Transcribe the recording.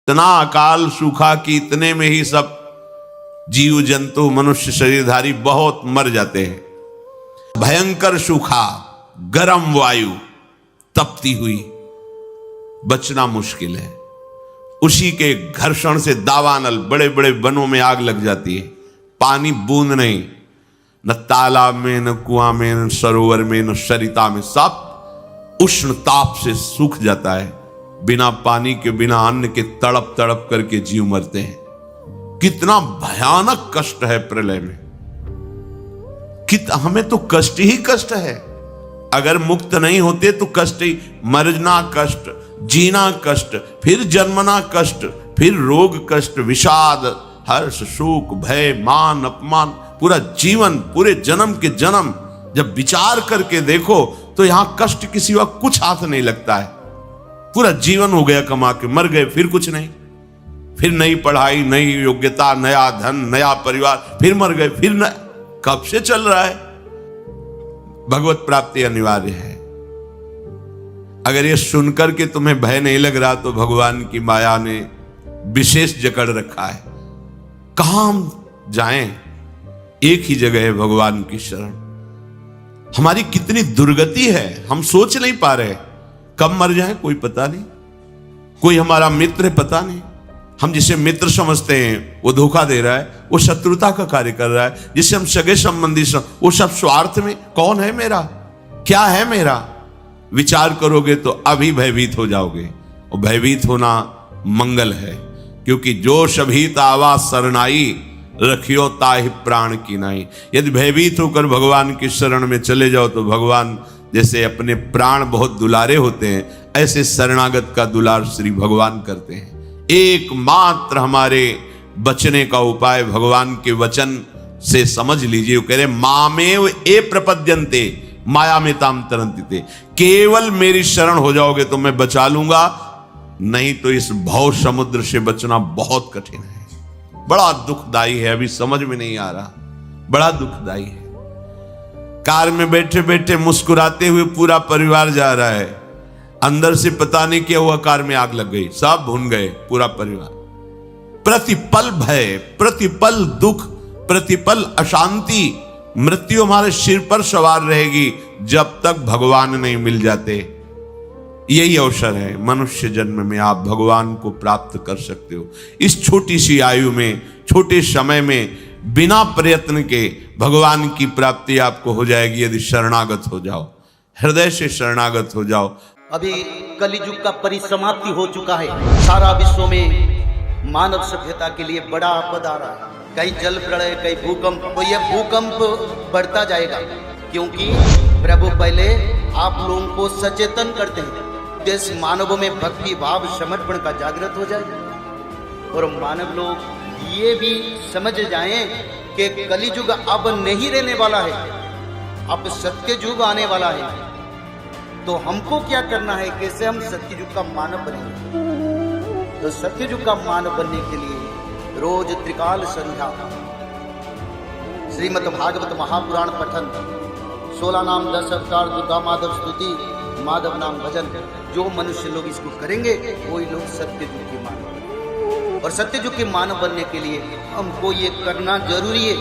इतना अकाल सूखा कि इतने में ही सब जीव जंतु मनुष्य शरीरधारी बहुत मर जाते हैं। भयंकर सूखा, गर्म वायु, तपती हुई, बचना मुश्किल है। उसी के घर्षण से दावानल, बड़े बड़े वनों में आग लग जाती है। पानी बूंद नहीं, न तालाब में, न कुआं में, न सरोवर में, न सरिता में, सब उष्ण ताप से सूख जाता है। बिना पानी के, बिना अन्न के तड़प तड़प करके जीव मरते हैं। कितना भयानक कष्ट है प्रलय में। हमें तो कष्ट ही कष्ट है। अगर मुक्त नहीं होते तो कष्ट ही, मरना कष्ट, जीना कष्ट, फिर जन्मना कष्ट, फिर रोग कष्ट, विषाद, हर्ष, शोक, भय, मान, अपमान, पूरा जीवन, पूरे जन्म के जन्म जब विचार करके देखो तो यहां कष्ट के सिवा कुछ हाथ नहीं लगता है। पूरा जीवन हो गया कमा के, मर गए, फिर कुछ नहीं, फिर नई पढ़ाई, नई योग्यता, नया धन, नया परिवार, फिर मर गए, फिर न, कब से चल रहा है। भगवत प्राप्ति अनिवार्य है। अगर ये सुनकर के तुम्हें भय नहीं लग रहा तो भगवान की माया ने विशेष जकड़ रखा है। कहां हम जाएं? एक ही जगह है, भगवान की शरण। हमारी कितनी दुर्गति है, हम सोच नहीं पा रहे। कब मर जाए कोई पता नहीं। कोई हमारा मित्र पता नहीं। हम जिसे मित्र समझते हैं वो धोखा दे रहा है, वो शत्रुता का कार्य कर रहा है। जिसे हम सगे संबंधी वो सब स्वार्थ में। कौन है मेरा, क्या है मेरा? विचार करोगे तो अभी भयभीत हो जाओगे। और भयभीत होना मंगल है, क्योंकि जो शभीत आवा शरणाई, रखियो ताहि प्राण की नाई। यदि भयभीत होकर भगवान की शरण में चले जाओ तो भगवान जैसे अपने प्राण बहुत दुलारे होते हैं, ऐसे शरणागत का दुलार श्री भगवान करते हैं। एकमात्र हमारे बचने का उपाय भगवान के वचन से समझ लीजिए। वो कह रहे मामेव ए प्रपद्यन्ते माया में ताम तरन्ति। केवल मेरी शरण हो जाओगे तो मैं बचा लूंगा, नहीं तो इस भव समुद्र से बचना बहुत कठिन है। बड़ा दुखदाई है, अभी समझ में नहीं आ रहा, बड़ा दुखदाई है। कार में बैठे बैठे मुस्कुराते हुए पूरा परिवार जा रहा है, अंदर से पता नहीं क्या हुआ, कार में आग लग गई, सब भुन गए, पूरा परिवार। प्रतिपल भय, प्रतिपल दुख, प्रतिपल अशांति, मृत्यु हमारे सिर पर सवार रहेगी जब तक भगवान नहीं मिल जाते। यही अवसर है, मनुष्य जन्म में आप भगवान को प्राप्त कर सकते हो। इस छोटी सी आयु में, छोटे समय में, बिना प्रयत्न के भगवान की प्राप्ति आपको हो जाएगी यदि शरणागत हो जाओ, हृदय से शरणागत हो जाओ। अभी कलियुग का परिसमाप्ति हो चुका है। सारा विश्व में मानव सभ्यता के लिए बड़ा आपदा आ रहा है। कहीं जल प्रलय, कहीं भूकंप। तो यह भूकंप बढ़ता जाएगा, क्योंकि प्रभु पहले आप लोगों को सचेतन करते हैं। देश मानवों में भक्ति भाव समर्पण का जागृत हो जाए और मानव लोग ये भी समझ जाएं कि कलियुग अब नहीं रहने वाला है, अब सत्य युग आने वाला है। तो हमको क्या करना है, कैसे हम सत्य युग का मानव बनेंगे? तो सत्य युग का मानव बनने के लिए रोज त्रिकाल संध्या, श्रीमद् भागवत महापुराण पठन, 16 नाम 10 अवतार, दुर्गा माधव स्तुति, माधव नाम भजन, जो मनुष्य लोग इसको करेंगे वही लोग सत्य युग के मानव। और सत्य युग के मानव बनने के लिए हमको ये करना जरूरी है।